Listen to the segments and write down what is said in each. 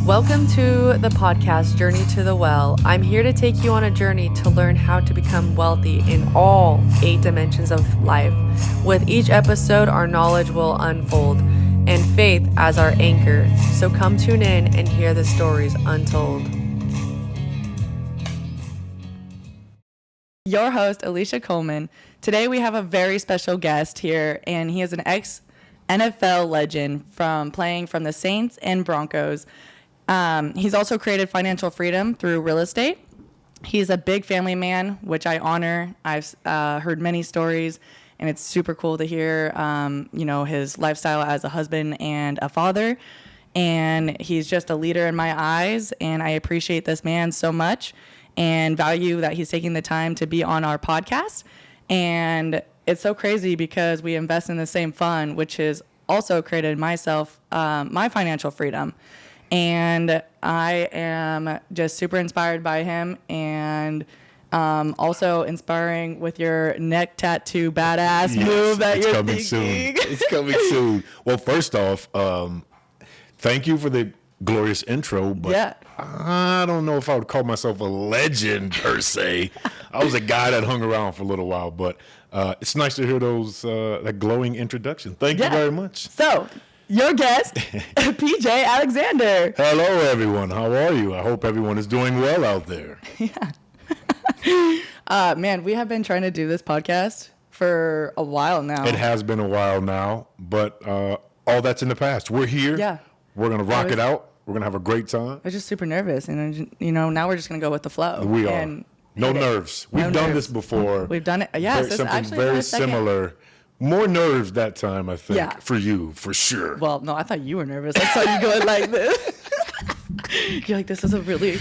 Welcome to the podcast, Journey to the Well. I'm here to take you on a journey to learn how to become wealthy in all 8 dimensions of life. With each episode, our knowledge will unfold and faith as our anchor. So come tune in and hear the stories untold. Your host, Alicia Coleman. Today we have a very special guest here, and he is an ex-NFL legend from playing from the Saints and Broncos. He's also created financial freedom through real estate. He's a big family man, which I honor. I've heard many stories, and it's super cool to hear, his lifestyle as a husband and a father. And he's just a leader in my eyes, and I appreciate this man so much and value that he's taking the time to be on our podcast. And it's so crazy because we invest in the same fund, which has also created my financial freedom. And I am just super inspired by him, and also inspiring with your neck tattoo badass move that you're thinking. Soon. It's coming soon. Well, first off, thank you for the glorious intro, but yeah. I don't know if I would call myself a legend per se. I was a guy that hung around for a little while, but it's nice to hear that glowing introduction. Thank you very much. So, your guest, PJ Alexander. Hello, everyone. How are you? I hope everyone is doing well out there. Yeah. Man, we have been trying to do this podcast for a while now. It has been a while now, but all that's in the past. We're here. Yeah. We're going to rock it out. We're going to have a great time. I was just super nervous. And, now we're just going to go with the flow. We are. No nerves. We've done this before. We've done it. Yes. Something very similar. More nerves that time, I think, for you, for sure. Well, no, I thought you were nervous. I saw you going like this. You're like, this is a really...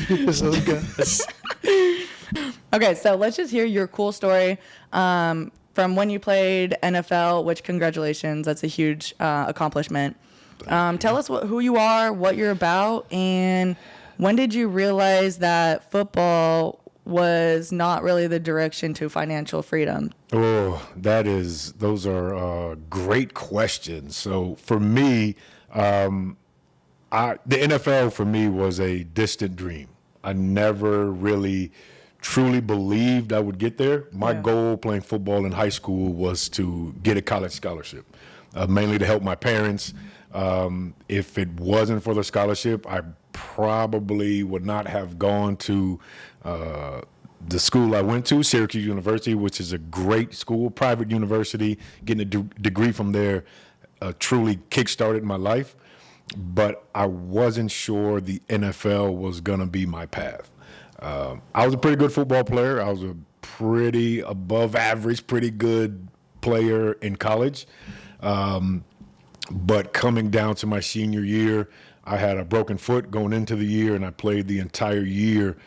Okay, so let's just hear your cool story from when you played NFL, which congratulations, that's a huge accomplishment. Tell us who you are, what you're about, and when did you realize that football was not really the direction to financial freedom? Oh, those are great questions. So for me, the NFL for me was a distant dream. I never really truly believed I would get there. My goal playing football in high school was to get a college scholarship, mainly to help my parents. If it wasn't for the scholarship, I probably would not have gone to the school I went to, Syracuse University, which is a great school, private university. Getting a degree from there truly kickstarted my life. But I wasn't sure the NFL was going to be my path. I was a pretty good football player. I was a pretty above average, pretty good player in college. But coming down to my senior year, I had a broken foot going into the year, and I played the entire year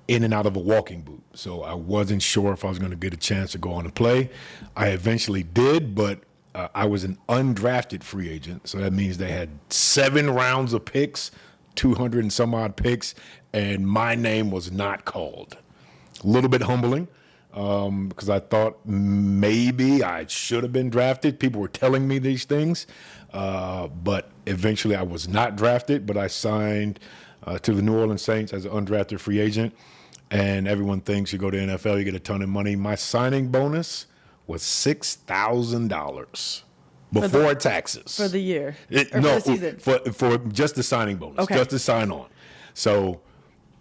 in and out of a walking boot. So I wasn't sure if I was going to get a chance to go on and play. I eventually did, but I was an undrafted free agent. So that means they had 7 rounds of picks, 200 and some odd picks, and my name was not called. A little bit humbling. Because I thought maybe I should have been drafted. People were telling me these things, but eventually I was not drafted, but I signed to the New Orleans Saints as an undrafted free agent, and everyone thinks you go to NFL, you get a ton of money. My signing bonus was $6,000 before taxes. For the year? For the season? For just the signing bonus, just to sign on. So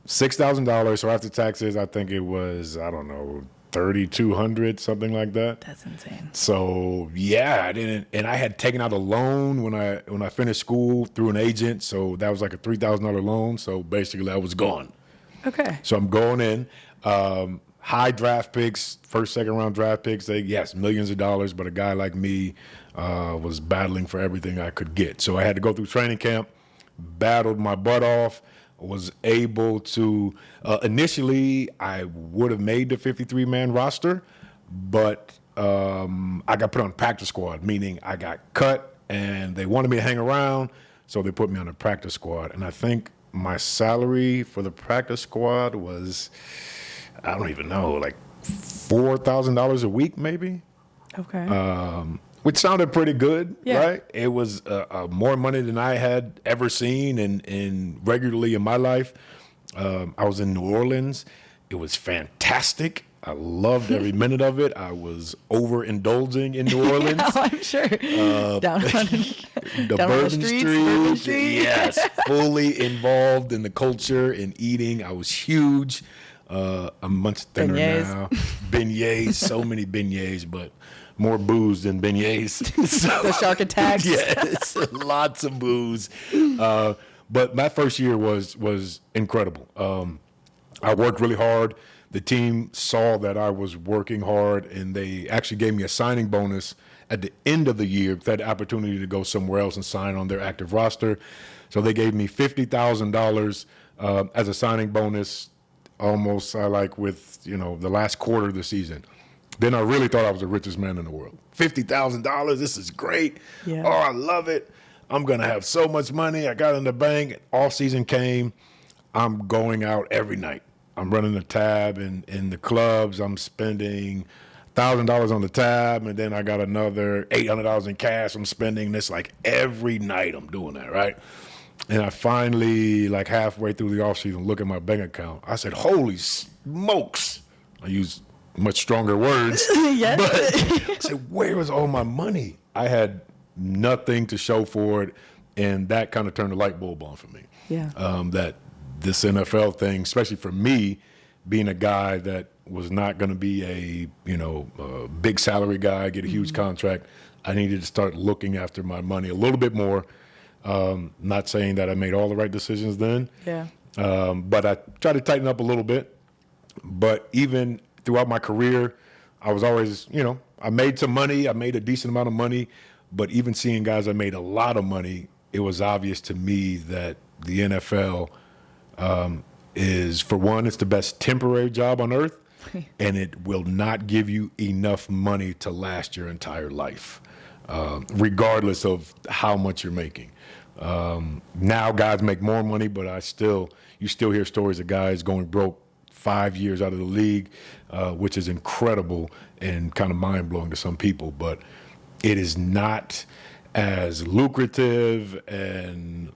$6,000, so after taxes, I think it was, I don't know, $3,200, something like that. That's insane. So I didn't, and I had taken out a loan when I finished school through an agent. So that was like a $3,000 loan. So basically, I was gone. Okay. So I'm going in, high draft picks, first, second round draft picks. Millions of dollars, but a guy like me was battling for everything I could get. So I had to go through training camp, battled my butt off. Was able to, initially I would have made the 53-man roster, but I got put on practice squad, meaning I got cut and they wanted me to hang around, so they put me on the practice squad. And I think my salary for the practice squad was, I don't even know, like $4,000 a week maybe. Okay. which sounded pretty good, Yeah. right? It was more money than I had ever seen and regularly in my life. I was in New Orleans. It was fantastic. I loved every minute of it. I was overindulging in New Orleans. Oh, I'm sure. Down on The down on the Bourbon streets, Street, Bourbon Street. yes, fully involved in the culture and eating. I was huge. I'm much thinner Beignets. now. Beignets, so many beignets, but more booze than beignets. The shark attacks. Yes, lots of booze. But my first year was incredible. I worked really hard. The team saw that I was working hard, and they actually gave me a signing bonus at the end of the year. That opportunity to go somewhere else and sign on their active roster. So they gave me $50,000 as a signing bonus, almost with the last quarter of the season. Then I really thought I was the richest man in the world. $50,000, this is great. Yeah. Oh, I love it. I'm going to have so much money. I got in the bank. All season came. I'm going out every night. I'm running the tab in the clubs. I'm spending $1,000 on the tab, and then I got another $800 in cash I'm spending. This every night I'm doing that, right? And I finally, halfway through the offseason, look at my bank account. I said, holy smokes. I use much stronger words. Yes. But I said, where was all my money? I had nothing to show for it, and that kind of turned the light bulb on for me. Yeah. That this NFL thing, especially for me, being a guy that was not going to be a big salary guy, get a huge contract, I needed to start looking after my money a little bit more. Not saying that I made all the right decisions then, Yeah. but I tried to tighten up a little bit. But even throughout my career, I was always, I made some money. I made a decent amount of money. But even seeing guys that made a lot of money, it was obvious to me that the NFL is, for one, it's the best temporary job on earth, and it will not give you enough money to last your entire life, regardless of how much you're making. Now guys make more money, but you still hear stories of guys going broke 5 years out of the league, which is incredible and kind of mind-blowing to some people. But it is not as lucrative and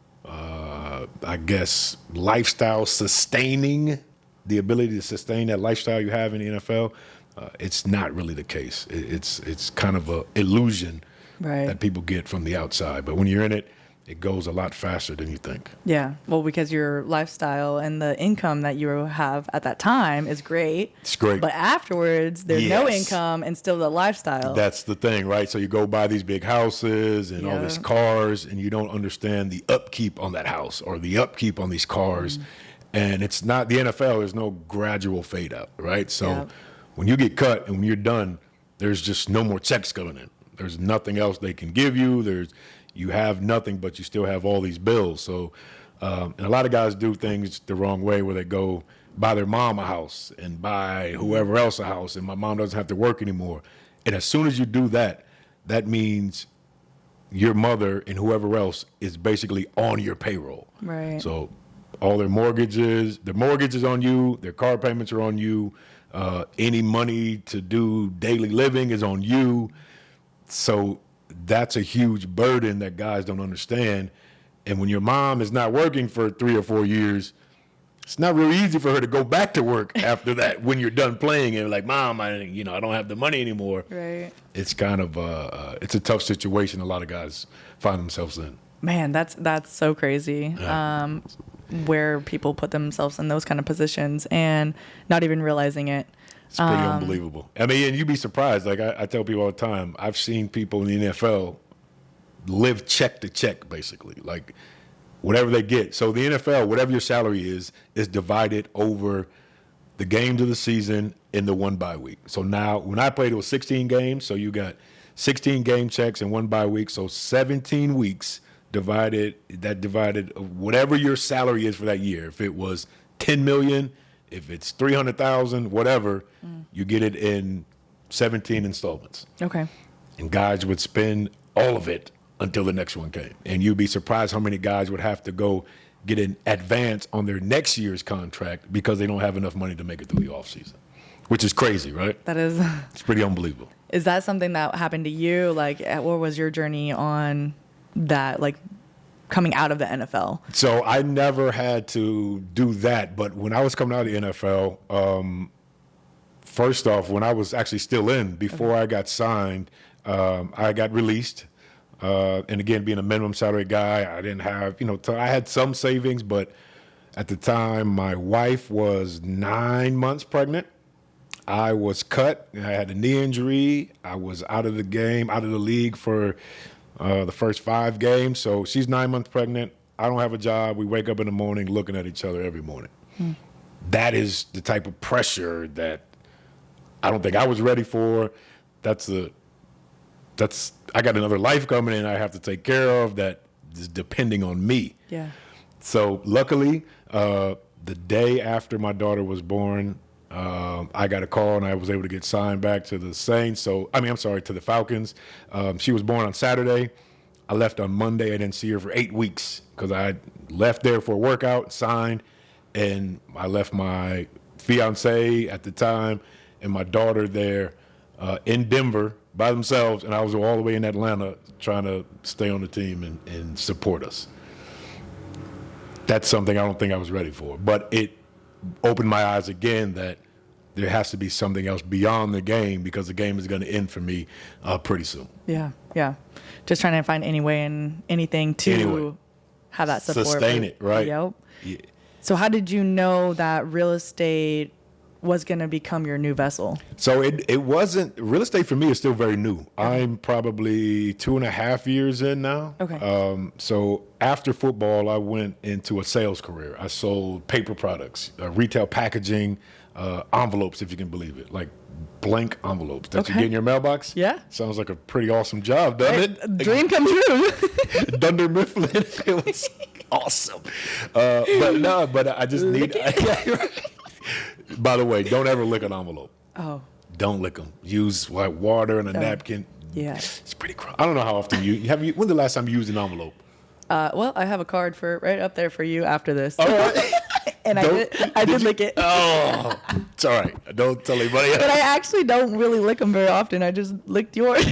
I guess lifestyle sustaining, the ability to sustain that lifestyle you have in the NFL. It's not really the case. It's kind of a illusion Right. that people get from the outside. But when you're in it, it goes a lot faster than you think. Yeah. Well, because your lifestyle and the income that you have at that time is great. It's great. But afterwards, there's no Yes. income and still the lifestyle. That's the thing, right? So you go buy these big houses and all Yeah. these cars, and you don't understand the upkeep on that house or the upkeep on these cars. And it's not the NFL. There's no gradual fade out, right? So Yeah. when you get cut and when you're done, there's just no more checks coming in. There's nothing else they can give you. You have nothing, but you still have all these bills. So, and a lot of guys do things the wrong way, where they go buy their mom a house and buy whoever else a house, and my mom doesn't have to work anymore. And as soon as you do that, that means your mother and whoever else is basically on your payroll. Right. So all their mortgages on you, their car payments are on you, any money to do daily living is on you. So that's a huge burden that guys don't understand. And when your mom is not working for 3 or 4 years, it's not really easy for her to go back to work after that when you're done playing and like, Mom, I don't have the money anymore. Right. It's kind of it's a tough situation a lot of guys find themselves in. Man, that's so crazy. Yeah. Where people put themselves in those kind of positions and not even realizing it. It's pretty unbelievable. I mean, and you'd be surprised. Like I tell people all the time, I've seen people in the NFL live check to check, basically. Like whatever they get. So the NFL, whatever your salary is divided over the games of the season in the 1 bye week. So now when I played, it was 16 games. So you got 16 game checks and 1 bye week. So 17 weeks divided whatever your salary is for that year. If it was 10 million, if it's 300,000, whatever, you get it in 17 installments. Okay. And guys would spend all of it until the next one came. And you'd be surprised how many guys would have to go get an advance on their next year's contract because they don't have enough money to make it through the offseason, which is crazy, right? That is. It's pretty unbelievable. Is that something that happened to you? Like, what was your journey on that, like, coming out of the NFL? So I never had to do that, but when I was coming out of the NFL, first off, when I was actually still in, before I got signed, I got released. And again, being a minimum salary guy, I didn't have, I had some savings, but at the time, my wife was 9 months pregnant. I was cut. I had a knee injury. I was out of the game, out of the league for the first 5 games. So she's 9 months pregnant. I don't have a job. We wake up in the morning looking at each other every morning. That is the type of pressure that I don't think I was ready for. I got another life coming in I have to take care of that is depending on me. Yeah. So luckily, the day after my daughter was born, I got a call and I was able to get signed back to the Saints. To the Falcons. She was born on Saturday. I left on Monday. I didn't see her for 8 weeks because I left there for a workout, signed, and I left my fiance at the time and my daughter there in Denver by themselves, and I was all the way in Atlanta trying to stay on the team and support us. That's something I don't think I was ready for, but it opened my eyes again that there has to be something else beyond the game because the game is going to end for me pretty soon. Yeah, yeah. Just trying to find any way and anything to have that support. Sustain it, right? Yep. Yeah. So how did you know that real estate was going to become your new vessel? So it wasn't, real estate for me is still very new. I'm probably 2.5 years in now. Okay. So after football, I went into a sales career. I sold paper products, retail packaging, envelopes, if you can believe it, like blank envelopes that you get in your mailbox. Yeah. Sounds like a pretty awesome job, doesn't it? Dream come true. Dunder Mifflin. It was awesome. But I just need. By the way, don't ever lick an envelope. Oh. Don't lick them. Use like water and a napkin. Yeah. It's pretty gross. I don't know how often when's the last time you used an envelope? Well, I have a card for right up there for you after this. All right. And I did lick it. Oh, it's all right. Don't tell anybody else. But I actually don't really lick them very often. I just licked yours.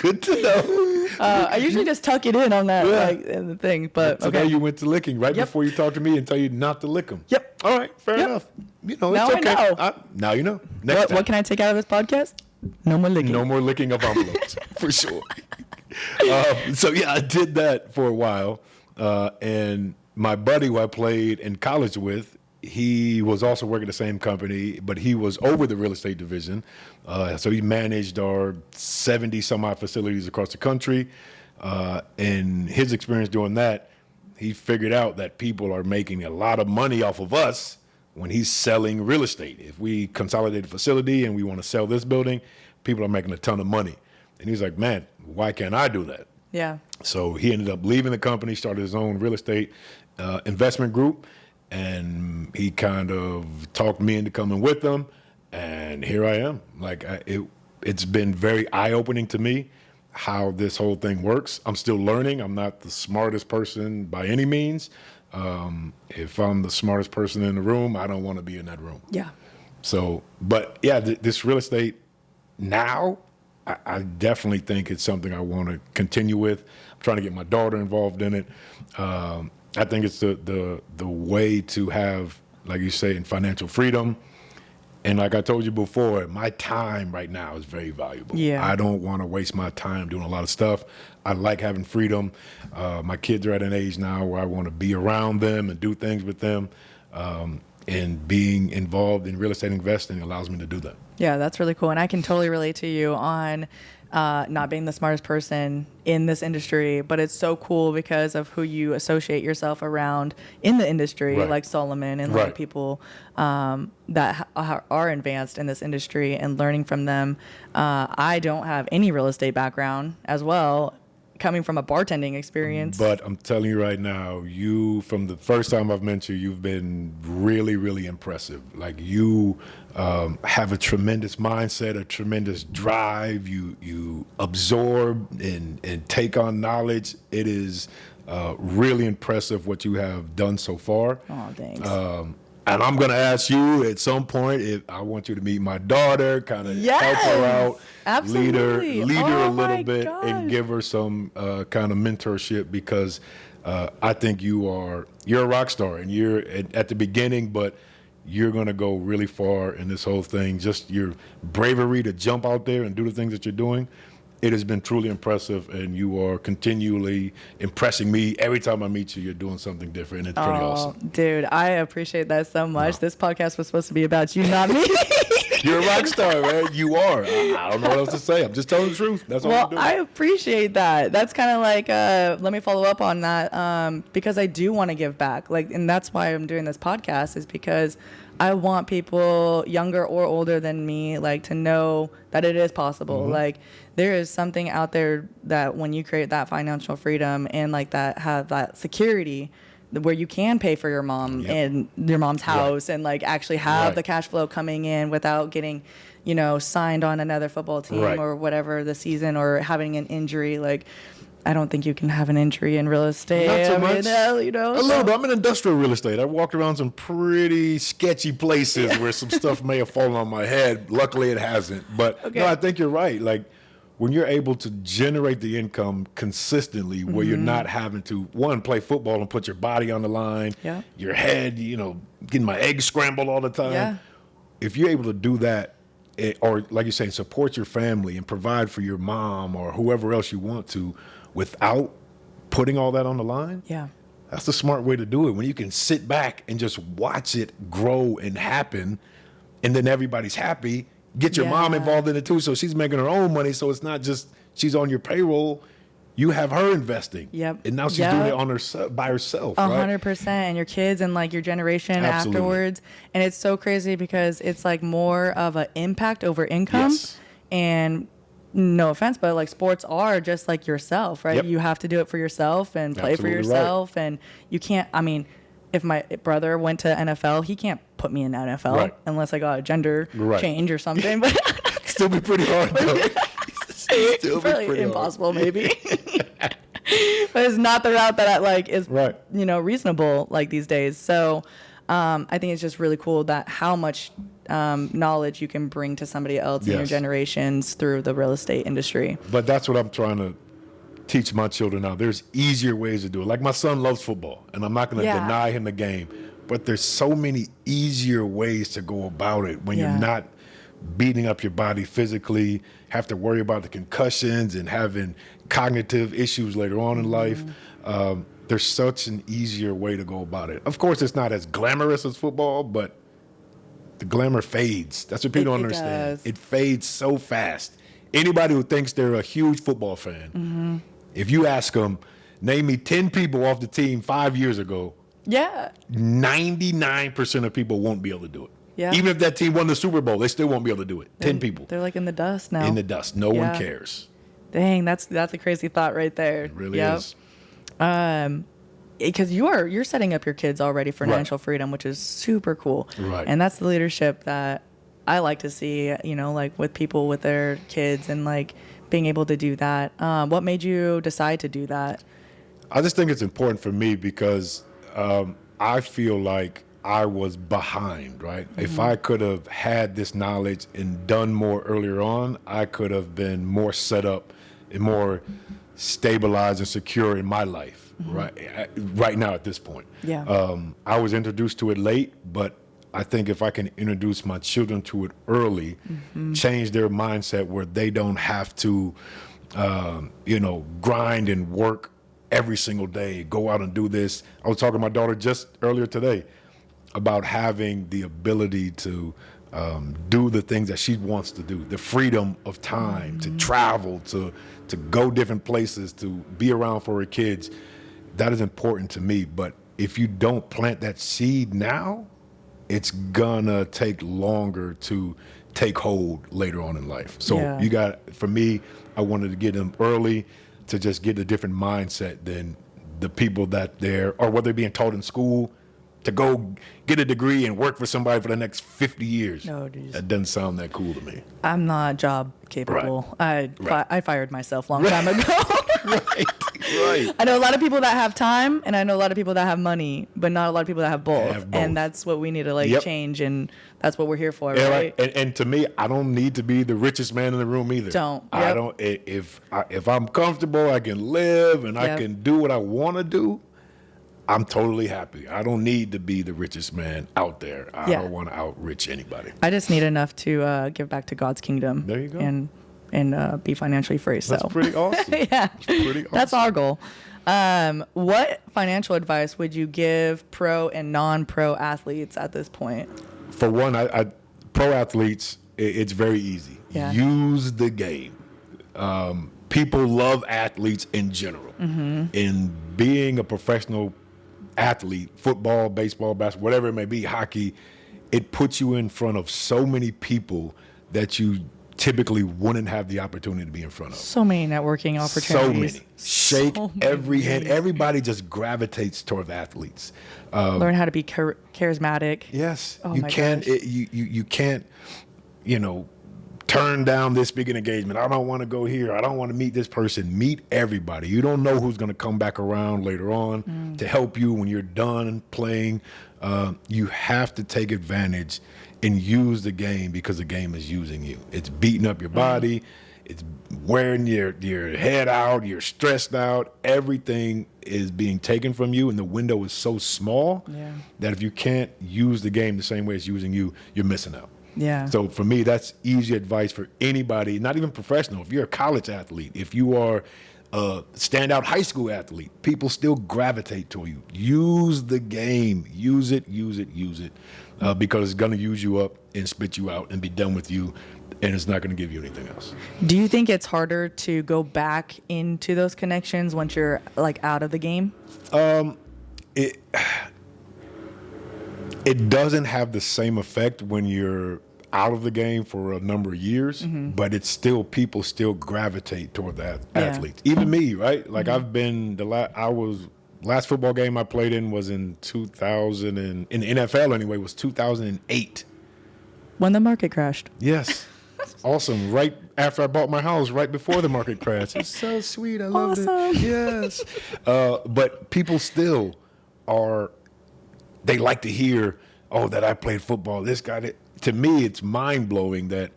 Good to know. I usually just tuck it in on that, in the thing. But Today you went to licking right before you talked to me and tell you not to lick them. Yep. All right, fair enough. It's Now okay. I know. Now you know. Next time. What can I take out of this podcast? No more licking. No more licking of envelopes, for sure. I did that for a while. And my buddy who I played in college with, he was also working the same company, but he was over the real estate division. So he managed our 70 some odd facilities across the country. And his experience doing that, he figured out that people are making a lot of money off of us when he's selling real estate. If we consolidate a facility and we want to sell this building, people are making a ton of money. And he's like, man, why can't I do that? Yeah. So he ended up leaving the company, started his own real estate investment group, and he kind of talked me into coming with them, and here I am. It's been very eye-opening to me how this whole thing works. I'm still learning. I'm not the smartest person by any means. If I'm the smartest person in the room, I don't want to be in that room. Yeah. So, but yeah, this real estate now, I definitely think it's something I want to continue with. I'm trying to get my daughter involved in it. I think it's the way to have, like you say, in financial freedom. And like I told you before, my time right now is very valuable. Yeah. I don't want to waste my time doing a lot of stuff. I like having freedom. My kids are at an age now where I want to be around them and do things with them. And being involved in real estate investing allows me to do that. Yeah, that's really cool. And I can totally relate to you on not being the smartest person in this industry, but it's so cool because of who you associate yourself around in the industry, Right. like Solomon and Right. like people that are advanced in this industry and learning from them. I don't have any real estate background as well, coming from a bartending experience. But I'm telling you right now, from the first time I've met you, you've been really, really impressive. Like you have a tremendous mindset, a tremendous drive. You absorb and take on knowledge. It is really impressive what you have done so far. Oh, thanks. And I'm going to ask you at some point if I want you to meet my daughter, kind of help her out, absolutely. lead her a Oh little my bit, gosh. and give her some kind of mentorship because I think you're a rock star and you're at the beginning, but you're going to go really far in this whole thing. Just your bravery to jump out there and do the things that you're doing. It has been truly impressive, and you are continually impressing me. Every time I meet you, you're doing something different, and it's pretty awesome. Dude, I appreciate that so much. This podcast was supposed to be about you, not me. You're a rock star, man. You are. I don't know what else to say. I'm just telling the truth. That's all I'm doing. I appreciate that. That's kind of like, let me follow up on that because I do want to give back. And that's why I'm doing this podcast is because I want people younger or older than me, to know that it is possible. Mm-hmm. There is something out there that when you create that financial freedom and that have that security where you can pay for your mom and your mom's house and actually have the cash flow coming in without getting, signed on another football team or whatever the season or having an injury. I don't think you can have an injury in real estate. Not so much. A little bit. I'm in industrial real estate. I walked around some pretty sketchy places where some stuff may have fallen on my head. Luckily, it hasn't. But no, I think you're right. When you're able to generate the income consistently where you're not having to, one, play football and put your body on the line, your head, getting my eggs scrambled all the time. Yeah. If you're able to do that, or like you're saying, support your family and provide for your mom or whoever else you want to without putting all that on the line, that's the smart way to do it. When you can sit back and just watch it grow and happen, and then everybody's happy. Get your mom involved in it too, so she's making her own money. So it's not just she's on your payroll; you have her investing. Yep. And now she's doing it by herself. 100%, and your kids and your generation afterwards. And it's so crazy because it's more of an impact over income. Yes. And no offense, but sports are just like yourself, right? Yep. You have to do it for yourself and play for yourself, and you can't. I mean, if my brother went to NFL, he can't put me in NFL unless I got a gender change or something. But still be pretty hard though. Still probably pretty impossible, maybe. But it's not the route that I is reasonable these days. So I think it's just really cool that how much knowledge you can bring to somebody else in your generations through the real estate industry. But that's what I'm trying to teach my children now. There's easier ways to do it. My son loves football, and I'm not going to deny him the game, but there's so many easier ways to go about it when you're not beating up your body physically, have to worry about the concussions and having cognitive issues later on in life. There's such an easier way to go about it. Of course, it's not as glamorous as football, but the glamour fades. That's what people don't understand. It fades so fast. Anybody who thinks they're a huge football fan, if you ask them, name me 10 people off the team 5 years ago, 99% of people won't be able to do it. Yeah. Even if that team won the Super Bowl, they still won't be able to do it. 10 people. They're in the dust now. In the dust. No one cares. Dang, that's a crazy thought right there. It really is. Because you're setting up your kids already for financial freedom, which is super cool. Right. And that's the leadership that I like to see, with people with their kids and being able to do that. What made you decide to do that? I just think it's important for me because I feel like I was behind, right? If I could have had this knowledge and done more earlier on, I could have been more set up and more stabilized and secure in my life, right now at this point. Yeah. I was introduced to it late, but I think if I can introduce my children to it early, change their mindset where they don't have to, grind and work every single day, go out and do this. I was talking to my daughter just earlier today about having the ability to do the things that she wants to do, the freedom of time to travel, to go different places, to be around for her kids. That is important to me. But if you don't plant that seed now, it's gonna take longer to take hold later on in life. So for me, I wanted to get them early to just get a different mindset than the people that or what they're being taught in school to go get a degree and work for somebody for the next 50 years. No, geez. That doesn't sound that cool to me. I'm not job capable. I fired myself a long time ago. Right. I know a lot of people that have time, and I know a lot of people that have money, but not a lot of people that have both. Have both. And that's what we need to Yep. change, and that's what we're here for, Yeah, right? And to me, I don't need to be the richest man in the room either. Don't. I Yep. don't. If I'm comfortable, I can live and I Yep. can do what I want to do. I'm totally happy. I don't need to be the richest man out there. I Yeah. don't want to outrich anybody. I just need enough to give back to God's kingdom. There you go. And be financially free. So That's pretty awesome. yeah, That's pretty awesome. that's our goal. What financial advice would you give pro and non-pro athletes at this point? For one, pro athletes, it's very easy. Yeah. Use the game. People love athletes in general. Mm-hmm. In being a professional athlete, football, baseball, basketball, whatever it may be, hockey, it puts you in front of so many people that you typically wouldn't have the opportunity to be in front of. So many networking So opportunities. many. Shake So every hand. many. Everybody just gravitates toward athletes. Learn how to be charismatic. Yes, Oh you my can't. gosh. You can't. Turn down this big engagement. I don't want to go here. I don't want to meet this person. Meet everybody. You don't know who's going to come back around later on to help you when you're done playing. You have to take advantage and use the game because the game is using you. It's beating up your body. It's wearing your head out. You're stressed out. Everything is being taken from you, and the window is so small that if you can't use the game the same way it's using you, you're missing out. Yeah. So for me, that's easy advice for anybody, not even professional. If you're a college athlete, if you are a standout high school athlete, people still gravitate to you. Use the game. Use it, because it's going to use you up and spit you out and be done with you, and it's not going to give you anything else. Do you think it's harder to go back into those connections once you're out of the game? It doesn't have the same effect when you're out of the game for a number of years, but it's still, people still gravitate toward that athletes. Even me, right? Like I've been last football game I played in was in 2000 in the NFL anyway, was 2008. When the market crashed. Yes. Awesome. Right after I bought my house, right before the market crash. It's so sweet. I loved it. Awesome. Yes. But people still they like to hear, that I played football. This guy did. To me, it's mind-blowing that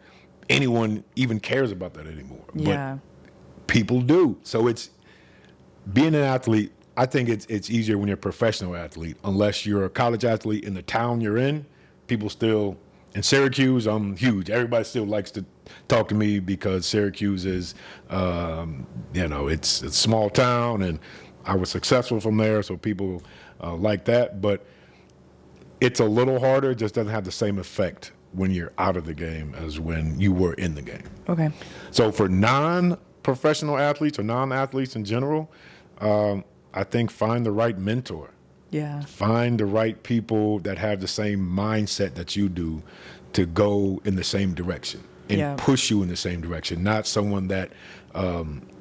anyone even cares about that anymore. Yeah. But people do. So it's being an athlete, I think it's easier when you're a professional athlete. Unless you're a college athlete in the town you're in, people still, in Syracuse, I'm huge. Everybody still likes to talk to me because Syracuse is, it's a small town, and I was successful from there, so people like that. But it's a little harder. It just doesn't have the same effect when you're out of the game as when you were in the game. Okay. So for non-professional athletes or non-athletes in general, I think find the right mentor. Yeah. Find the right people that have the same mindset that you do to go in the same direction and push you in the same direction, not someone that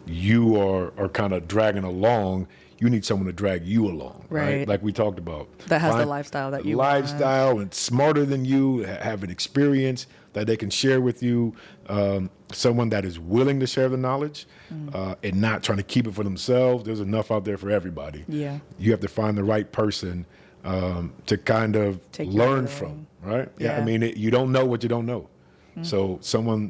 you are kind of dragging along. You need someone to drag you along, right? Like we talked about. That has the lifestyle that you want. Lifestyle and smarter than you, have an experience that they can share with you. Someone that is willing to share the knowledge and not trying to keep it for themselves. There's enough out there for everybody. Yeah. You have to find the right person to kind of learn from, right? Yeah. I mean, you don't know what you don't know. So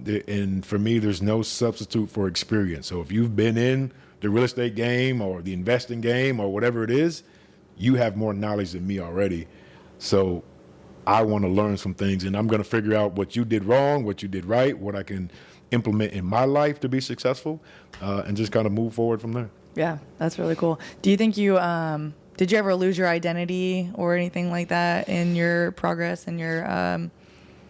and for me, there's no substitute for experience. So if you've been in the real estate game or the investing game or whatever it is, you have more knowledge than me already. So I want to learn some things, and I'm going to figure out what you did wrong, what you did right, what I can implement in my life to be successful, and just kind of move forward from there. Yeah, that's really cool. Do you think you did you ever lose your identity or anything like that in your progress and your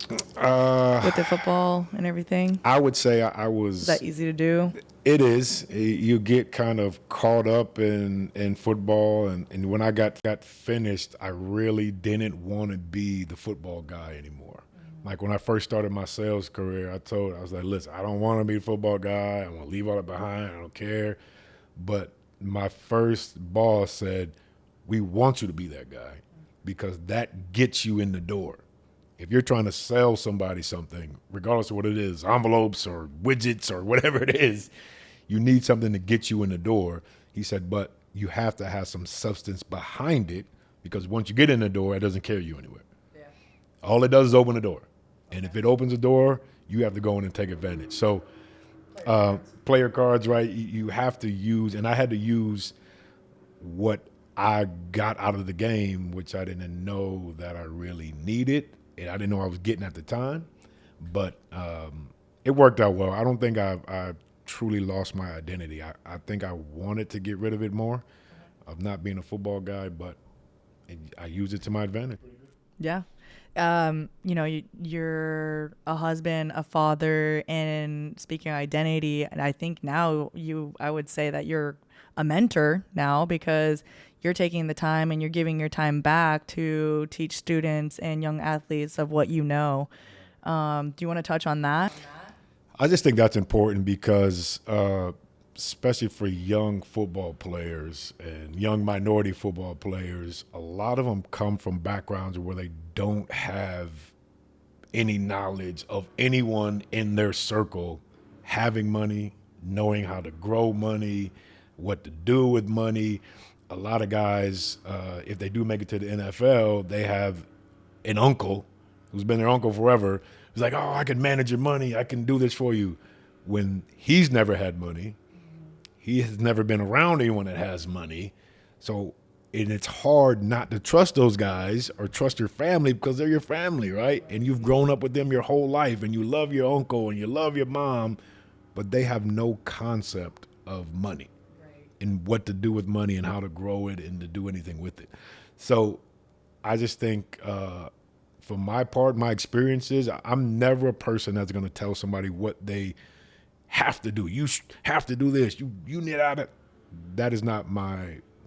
with the football and everything? I would say I was. Is that easy to do? It is. You get kind of caught up in football, and when I got finished, I really didn't want to be the football guy anymore. Like when I first started my sales career, I was like, listen, I don't want to be a football guy. I want to leave all that behind. I don't care. But my first boss said, we want you to be that guy because that gets you in the door. If you're trying to sell somebody something, regardless of what it is, envelopes or widgets or whatever it is, you need something to get you in the door. He said, but you have to have some substance behind it because once you get in the door, it doesn't carry you anywhere. Yeah. All it does is open the door. And if it opens the door, you have to go in and take advantage. So player cards, right? You have to use, and I had to use what I got out of the game, which I didn't know that I really needed, and I didn't know I was getting at the time. But it worked out well. I don't think I truly lost my identity. I think I wanted to get rid of it more, of not being a football guy, but I used it to my advantage. Yeah. You're a husband, a father, and speaking of identity, and I think now I would say that you're a mentor now because you're taking the time and you're giving your time back to teach students and young athletes of what you know. Do you want to touch on that? I just think that's important because especially for young football players and young minority football players, a lot of them come from backgrounds where they don't have any knowledge of anyone in their circle having money, knowing how to grow money, what to do with money. A lot of guys, if they do make it to the NFL, they have an uncle who's been their uncle forever. Who's like, oh, I can manage your money. I can do this for you. When he's never had money, he has never been around anyone that has money. So, and it's hard not to trust those guys or trust your family because they're your family, right? And you've grown up with them your whole life and you love your uncle and you love your mom, but they have no concept of money and what to do with money and how to grow it and to do anything with it. So I just think for my part, my experiences, I'm never a person that's going to tell somebody what they have to do. You have to do this. You need out of. That is not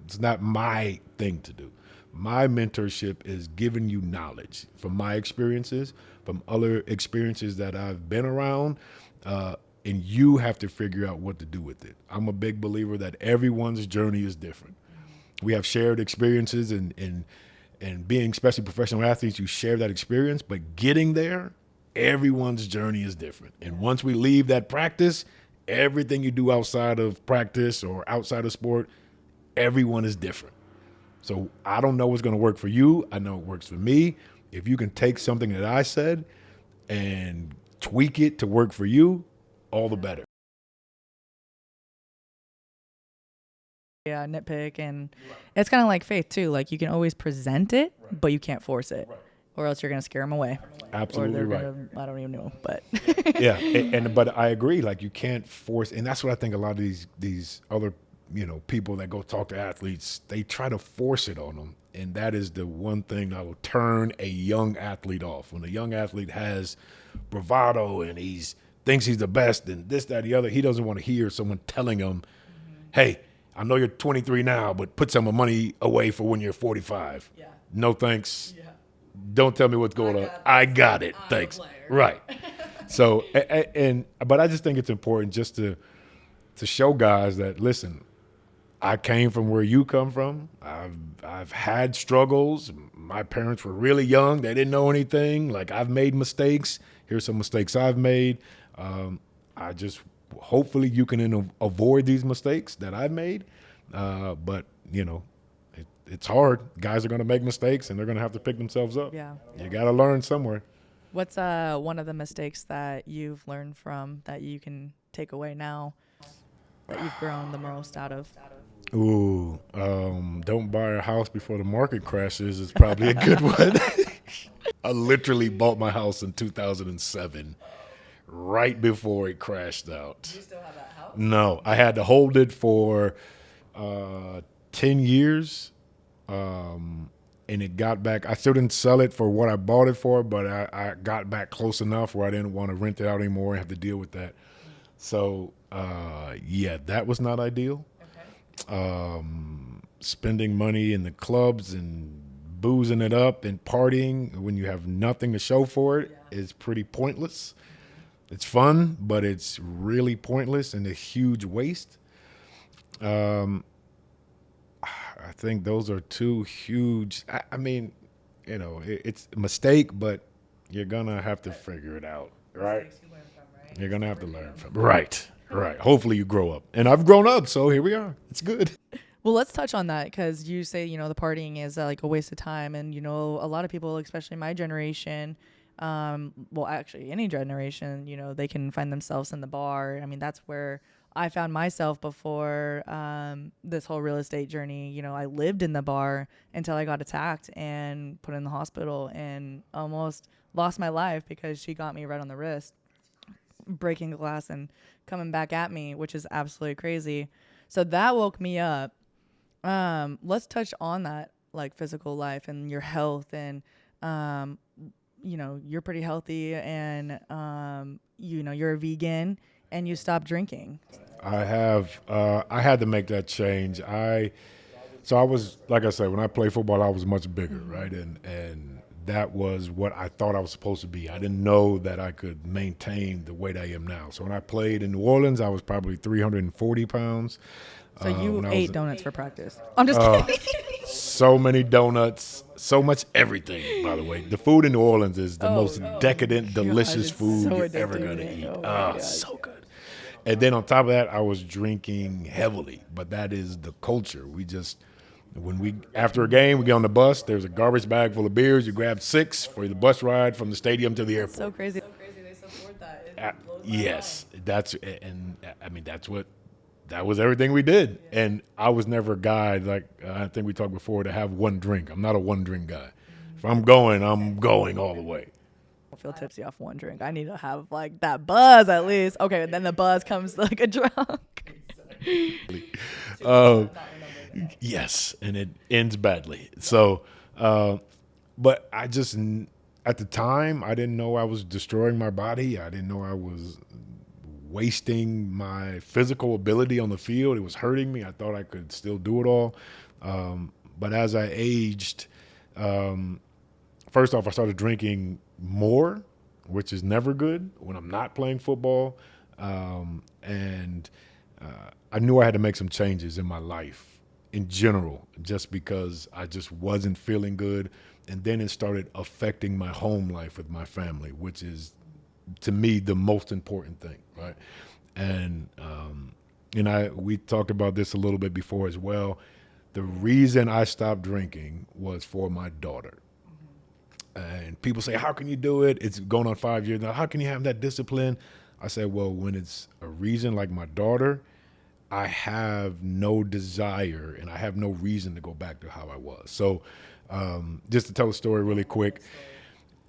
it's not my thing to do. My mentorship is giving you knowledge from my experiences, from other experiences that I've been around, and you have to figure out what to do with it. I'm a big believer that everyone's journey is different. We have shared experiences and being especially professional athletes, you share that experience, but getting there, everyone's journey is different. And once we leave that practice, everything you do outside of practice or outside of sport, everyone is different. So I don't know what's going to work for you. I know it works for me. If you can take something that I said and tweak it to work for you, all the better. Yeah, nitpick, and it's kind of like faith too. Like you can always present it, but you can't force it, or else you're gonna scare them away. Absolutely right. I don't even know, but yeah, but I agree. Like you can't force, and that's what I think. A lot of these other people that go talk to athletes, they try to force it on them, and that is the one thing that will turn a young athlete off. When a young athlete has bravado and thinks he's the best, and this, that, the other, he doesn't want to hear someone telling him, "Hey, I know you're 23 now, but put some money away for when you're 45. Yeah. No thanks. Yeah. Don't tell me what's going on. I got it. Thanks." Right. So, but I just think it's important just to show guys that, listen, I came from where you come from. I've had struggles. My parents were really young. They didn't know anything. Like I've made mistakes. Here's some mistakes I've made. I just hopefully you can avoid these mistakes that I've made. But it's hard. Guys are going to make mistakes and they're going to have to pick themselves up. Yeah. You got to learn somewhere. What's one of the mistakes that you've learned from that you can take away now that you've grown the most out of? Ooh, don't buy a house before the market crashes is probably a good one. I literally bought my house in 2007, right before it crashed out. Do you still have that house? No, I had to hold it for 10 years, and it got back. I still didn't sell it for what I bought it for, but I got back close enough where I didn't want to rent it out anymore and have to deal with that. So, yeah, that was not ideal. Okay. Spending money in the clubs and boozing it up and partying when you have nothing to show for it is pretty pointless. It's fun, but it's really pointless and a huge waste. I think those are two huge. I mean, it's a mistake, but you're gonna have to figure it out, right? You're gonna have to learn from, right? Right. Hopefully you grow up. And I've grown up, so here we are. It's good. Well, let's touch on that because you say, the partying is like a waste of time. And, a lot of people, especially my generation, well, actually any generation, they can find themselves in the bar. I mean, that's where I found myself before this whole real estate journey. I lived in the bar until I got attacked and put in the hospital and almost lost my life because she got me right on the wrist, breaking glass and coming back at me, which is absolutely crazy. So that woke me up. Let's touch on that, like physical life and your health and, you're pretty healthy and, you're a vegan and you stopped drinking. I had to make that change. So I was, like I said, when I played football, I was much bigger, right? And that was what I thought I was supposed to be. I didn't know that I could maintain the weight I am now. So when I played in New Orleans, I was probably 340 pounds. So you ate donuts for practice. I'm just kidding. So many donuts, so much everything, by the way. The food in New Orleans is the most decadent, delicious food so you're ever addicting going to to me. eat. Oh, So good. And then on top of that, I was drinking heavily, but that is the culture. After a game, we get on the bus, there's a garbage bag full of beers. You grab 6 for the bus ride from the stadium to the airport. So crazy. They support that. Yes, that was everything we did. Yeah. And I was never a guy, like I think we talked before, to have one drink. I'm not a one drink guy. If I'm going all the way. I feel tipsy off one drink. I need to have like that buzz at least. Okay, then the buzz comes like a drunk. Yes, and it ends badly. So, but I just, at the time, I didn't know I was destroying my body. I didn't know I was wasting my physical ability on the field. It was hurting me. I thought I could still do it all. But as I aged, first off, I started drinking more, which is never good when I'm not playing football. And I knew I had to make some changes in my life in general, just because I just wasn't feeling good. And then it started affecting my home life with my family, which is, to me, the most important thing, right? And we talked about this a little bit before as well. The reason I stopped drinking was for my daughter. And people say, how can you do it? It's going on 5 years now. How can you have that discipline? I said, well, when it's a reason like my daughter, I have no desire and I have no reason to go back to how I was. So just to tell a story really quick,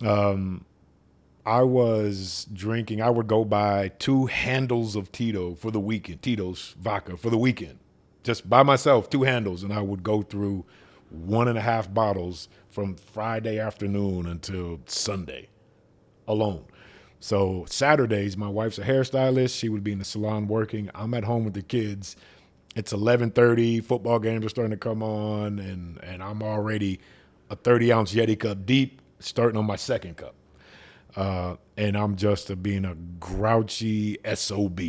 I was drinking. I would go buy 2 handles of Tito's vodka for the weekend, just by myself, 2 handles. And I would go through 1.5 bottles from Friday afternoon until Sunday alone. So Saturdays, my wife's a hairstylist. She would be in the salon working. I'm at home with the kids. It's 11:30. Football games are starting to come on, and I'm already a 30-ounce Yeti cup deep, starting on my second cup. And I'm just being a grouchy SOB,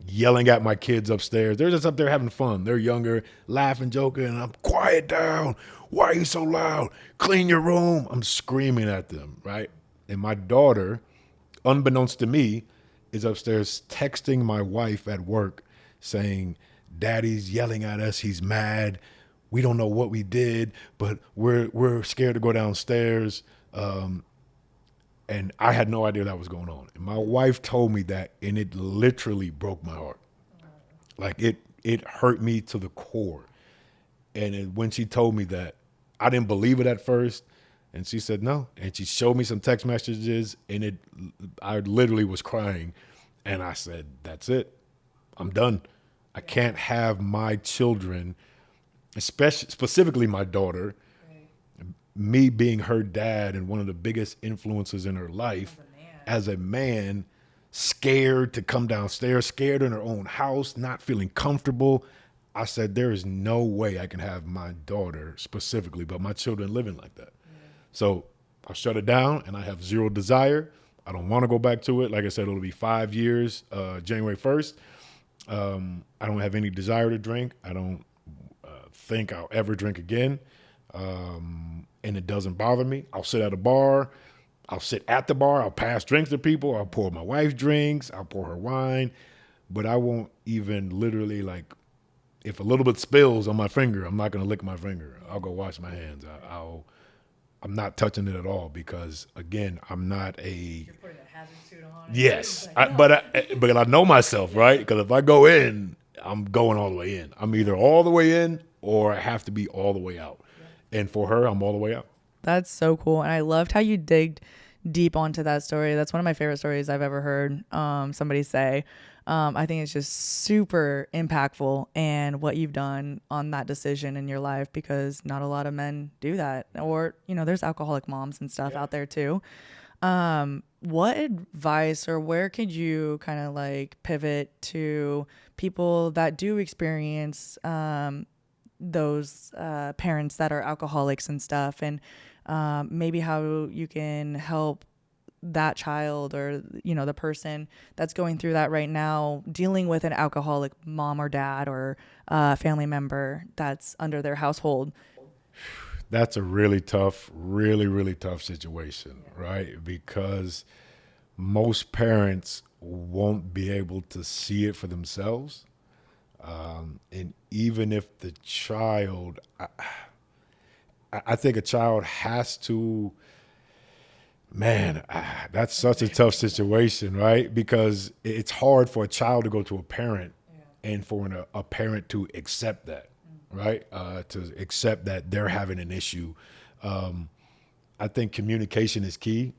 yelling at my kids upstairs. They're just up there having fun. They're younger, laughing, joking, and I'm, quiet down. Why are you so loud? Clean your room. I'm screaming at them, right? And my daughter, unbeknownst to me, is upstairs texting my wife at work saying, Daddy's yelling at us. He's mad. We don't know what we did, but we're scared to go downstairs. And I had no idea that was going on. And my wife told me that, and it literally broke my heart. Like it hurt me to the core. And when she told me that, I didn't believe it at first. And she said no. And she showed me some text messages, and I literally was crying. And I said, that's it. I'm done. I can't have my children, specifically my daughter, me being her dad and one of the biggest influences in her life as a man, scared to come downstairs, scared in her own house, not feeling comfortable. I said, there is no way I can have my daughter specifically, but my children living like that. So I shut it down, and I have zero desire. I don't want to go back to it. Like I said, it'll be 5 years, January 1st. I don't have any desire to drink. I don't think I'll ever drink again. And it doesn't bother me. I'll sit at a bar. I'll sit at the bar. I'll pass drinks to people. I'll pour my wife drinks. I'll pour her wine. but I won't even literally like, if a little bit spills on my finger, I'm not going to lick my finger. I'll go wash my hands. I'm not touching it at all because, again, I'm not a. You're putting a hazard suit on. Yes, Like, no. but I know myself, right? Because if I go in, I'm going all the way in. I'm either all the way in or I have to be all the way out. And for her, I'm all the way out. That's so cool. And I loved how you digged deep onto that story. That's one of my favorite stories I've ever heard somebody say. I think it's just super impactful and what you've done on that decision in your life, because not a lot of men do that. Or, there's alcoholic moms and stuff out there too. What advice, or where could you kind of like pivot to people that do experience those parents that are alcoholics and stuff, and maybe how you can help that child, or the person that's going through that right now, dealing with an alcoholic mom or dad or family member that's under their household? That's a really tough, really tough situation, right? Because most parents won't be able to see it for themselves. And even if the child, I think a child has to, man, that's such a tough situation, right? Because it's hard for a child to go to a parent and for a parent to accept that, right? To accept that they're having an issue. I think communication is key.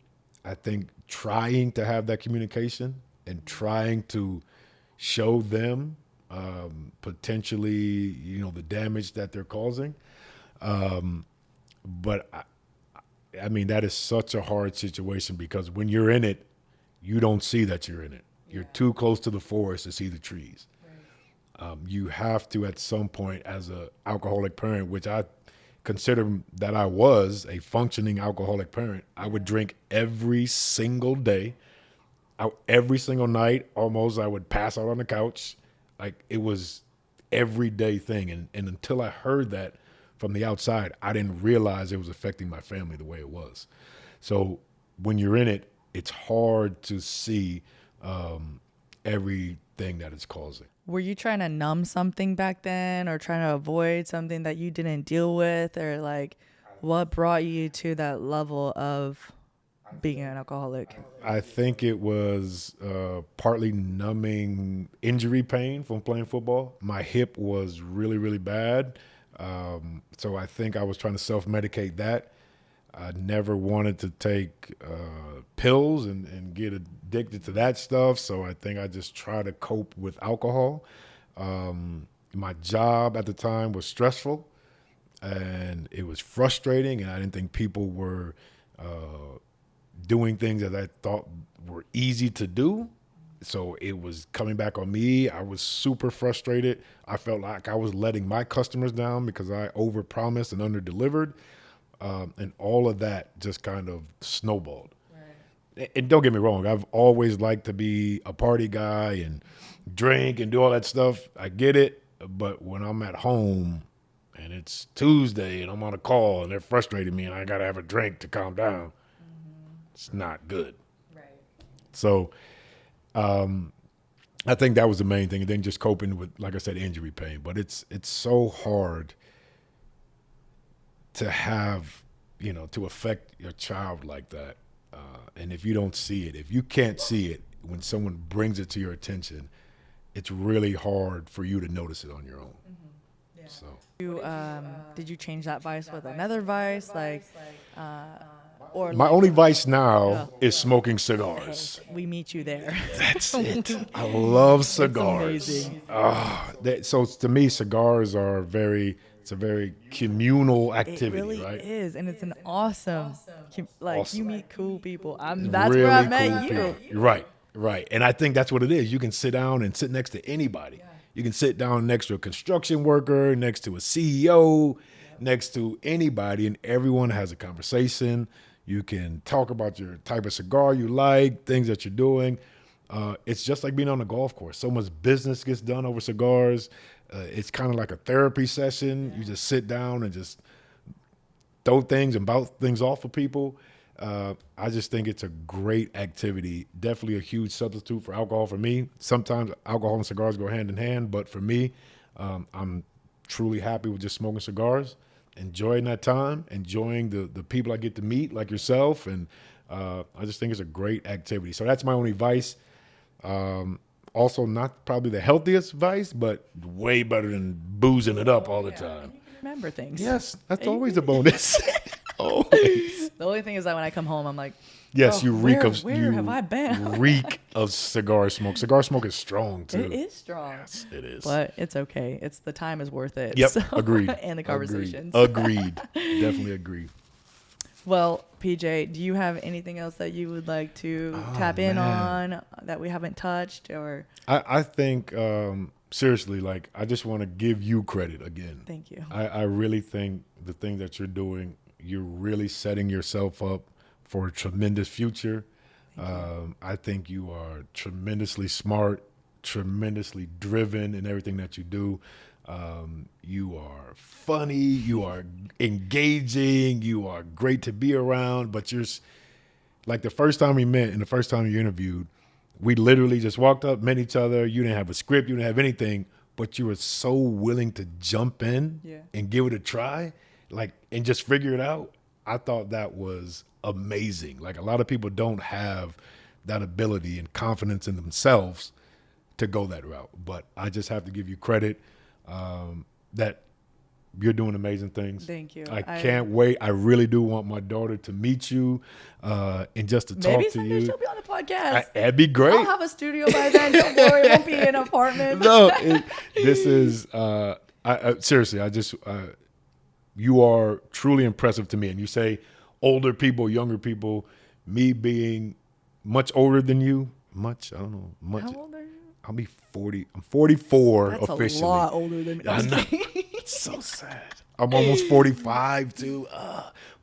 I think trying to have that communication and trying to show them potentially, the damage that they're causing. But I mean, that is such a hard situation because when you're in it, you don't see that you're in it. You're too close to the forest to see the trees. You have to, at some point, as a alcoholic parent, which I consider that I was a functioning alcoholic parent, I would drink every single day, every single night. Almost, I would pass out on the couch. Like, it was everyday thing. And until I heard that from the outside, I didn't realize it was affecting my family the way it was. So when you're in it, it's hard to see everything that it's causing. Were you trying to numb something back then, or trying to avoid something that you didn't deal with, or like what brought you to that level of being an alcoholic? I think it was partly numbing injury pain from playing football. My hip was really bad. So I think I was trying to self-medicate that. I never wanted to take pills and get addicted to that stuff. So I think I just try to cope with alcohol. My job at the time was stressful and it was frustrating, and I didn't think people were doing things that I thought were easy to do. So it was coming back on me. I was super frustrated. I felt like I was letting my customers down because I overpromised and underdelivered. And all of that just kind of snowballed. Right. And don't get me wrong, I've always liked to be a party guy and drink and do all that stuff. I get it. But when I'm at home and it's Tuesday and I'm on a call and they're frustrating me and I got to have a drink to calm down, it's not good. Right. So I think that was the main thing. And then just coping with, like I said, injury pain. But it's so hard to have, to affect your child like that. And if you don't see it, if you can't see it, when someone brings it to your attention, it's really hard for you to notice it on your own. Mm-hmm. Yeah. So, did you change that vice with another vice? Or my only vice now is smoking cigars. We meet you there. That's it. I love cigars. It's amazing. So to me, cigars are it's a very communal activity, it really right? is, and it's an awesome. You meet cool people. That's really where I met cool you. People. Right. And I think that's what it is. You can sit down and sit next to anybody. Yeah. You can sit down next to a construction worker, next to a CEO, next to anybody, and everyone has a conversation. You can talk about your type of cigar you like, things that you're doing. It's just like being on a golf course. So much business gets done over cigars. It's kind of like a therapy session. You just sit down and just throw things and bounce things off of people. I just think it's a great activity. Definitely a huge substitute for alcohol for me. Sometimes alcohol and cigars go hand in hand, but for me, I'm truly happy with just smoking cigars, enjoying that time, enjoying the people I get to meet, like yourself, and I just think it's a great activity. So that's my only vice. Also, not probably the healthiest vice, but way better than boozing it up all the time. And you can remember things. Yes, that's always a bonus. Always. The only thing is that when I come home, I'm like, Yes, oh, you reek where you have I been? reek of cigar smoke. Cigar smoke is strong too. It is strong. Yes, it is. But it's okay. It's the time is worth it. Yep, So- agreed. And the conversations. Agreed. Definitely agree. Well, PJ, do you have anything else that you would like to tap in on that we haven't touched or? I think seriously, like I just want to give you credit again. Thank you. I really think the thing that you're doing, you're really setting yourself up for a tremendous future. I think you are tremendously smart, tremendously driven in everything that you do. You are funny, you are engaging, you are great to be around, but you're like the first time we met and the first time you interviewed, we literally just walked up, met each other. You didn't have a script, you didn't have anything, but you were so willing to jump in and give it a try, like, and just figure it out. I thought that was amazing. Like a lot of people don't have that ability and confidence in themselves to go that route. But I just have to give you credit that you're doing amazing things. Thank you. I can't wait. I really do want my daughter to meet you and just to talk Maybe to someday you. she'll be on the podcast. That'd be great. I'll have a studio by then. Don't worry, it won't be an apartment. No, this is seriously. You are truly impressive to me. And you say older people, younger people. Me being much older than you, much I don't know much. How old are you? I'll be 40. I'm 44 That's officially. a lot older than me. I know. It's so sad. I'm almost 45 too.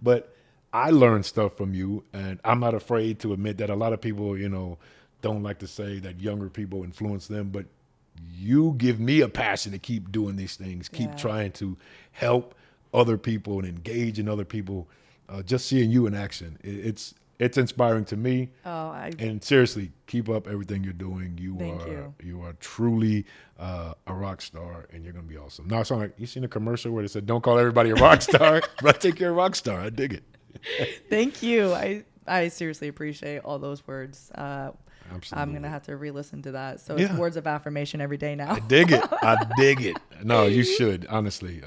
But I learned stuff from you, and I'm not afraid to admit that a lot of people, don't like to say that younger people influence them, but you give me a passion to keep doing these things, keep trying to help other people and engage in other people. Just seeing you in action, it's inspiring to me. And seriously, keep up everything you're doing. You are truly a rock star, and you're gonna be awesome. Now, it's like you seen a commercial where they said, "Don't call everybody a rock star, but I think you're a rock star." I dig it. Thank you. I seriously appreciate all those words. Absolutely. I'm gonna have to re-listen to that. So it's words of affirmation every day now. I dig it. I dig it. No, you should honestly.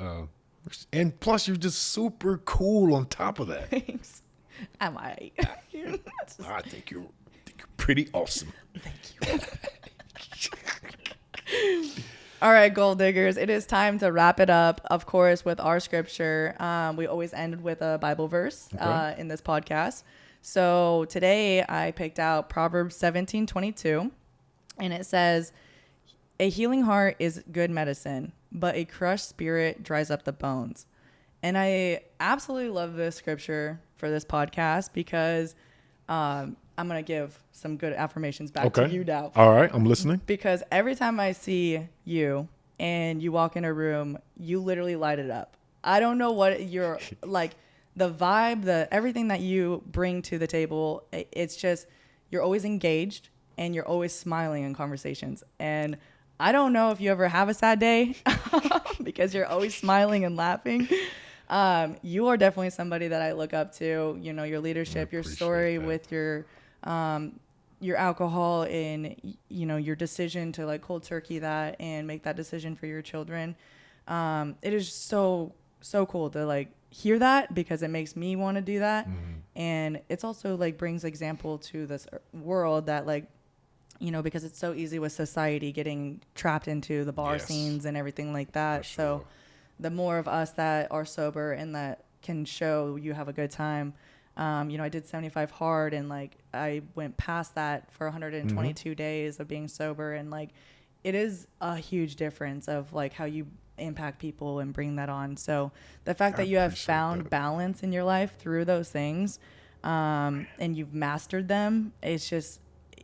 And plus, you're just super cool on top of that. Thanks. Am I? I think you're pretty awesome. Thank you. All right, gold diggers, it is time to wrap it up, of course, with our scripture. We always end with a Bible verse in this podcast. So today I picked out Proverbs 17:22, and it says, "A healing heart is good medicine, but a crushed spirit dries up the bones." And I absolutely love this scripture for this podcast because I'm going to give some good affirmations back to you now. All right, I'm listening. Because every time I see you and you walk in a room, you literally light it up. I don't know what you're like, the vibe, everything that you bring to the table. It's just, you're always engaged and you're always smiling in conversations. And I don't know if you ever have a sad day because you're always smiling and laughing. You are definitely somebody that I look up to, your leadership, your story with your alcohol and, your decision to like cold turkey that and make that decision for your children. It is so, so cool to like hear that because it makes me want to do that. Mm-hmm. And it's also like brings example to this world that like, because it's so easy with society getting trapped into the bar scenes and everything like that. For so sure. The more of us that are sober and that can show you have a good time. I did 75 hard and like I went past that for 122 days of being sober. And like, it is a huge difference of like how you impact people and bring that on. So the fact that you have found balance in your life through those things, and you've mastered them, it's just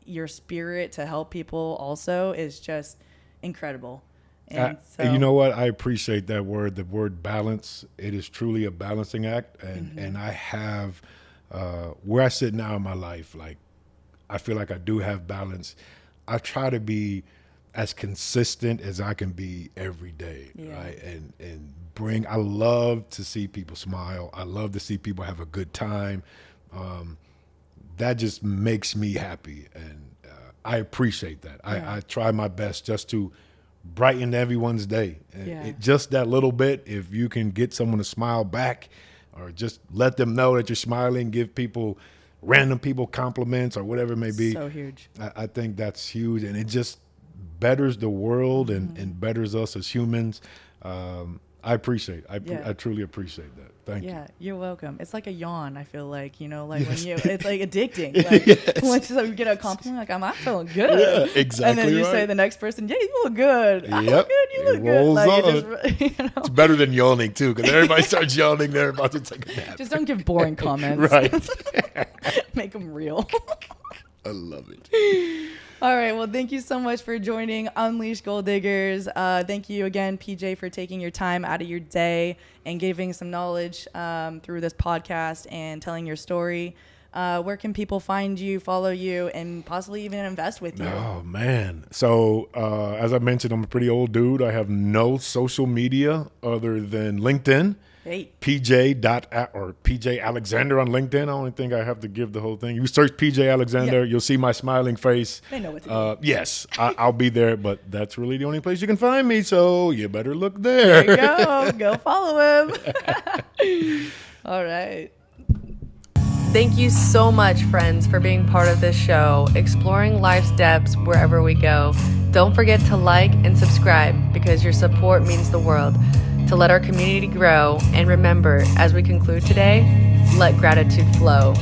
your spirit to help people also is just incredible. And you know what? I appreciate that word, the word balance. It is truly a balancing act. And I have where I sit now in my life, like I feel like I do have balance. I try to be as consistent as I can be every day, right? And bring. I love to see people smile. I love to see people have a good time. That just makes me happy, and I appreciate that. I try my best just to brighten everyone's day. Just that little bit, if you can get someone to smile back or just let them know that you're smiling, give random people compliments or whatever it may be. So huge. I think that's huge, and it just betters the world and betters us as humans. I appreciate it. I truly appreciate that. Thank you. Yeah, you're welcome. It's like a yawn, I feel like, when it's like addicting. Like once you get a compliment, like I'm feeling good. Yeah, exactly. And then you say the next person, yeah, you look good. Yep. I look good, you look good. Like it just, It's better than yawning too, because everybody starts yawning, they're about to take a nap. Just don't give boring comments. Right. Make them real. I love it. All right. Well, thank you so much for joining Unleash Gold Diggers. Thank you again, PJ, for taking your time out of your day and giving some knowledge through this podcast and telling your story. Where can people find you, follow you, and possibly even invest with you? Oh, man. So, as I mentioned, I'm a pretty old dude. I have no social media other than LinkedIn. Hey. PJ Alexander on LinkedIn. I don't think I have to give the whole thing. You search PJ Alexander, you'll see my smiling face. They know what to do. Yes, I'll be there, but that's really the only place you can find me, so you better look there. There you go. Go follow him. All right. Thank you so much, friends, for being part of this show, exploring life's depths wherever we go. Don't forget to like and subscribe because your support means the world. To let our community grow, and remember, as we conclude today, let gratitude flow.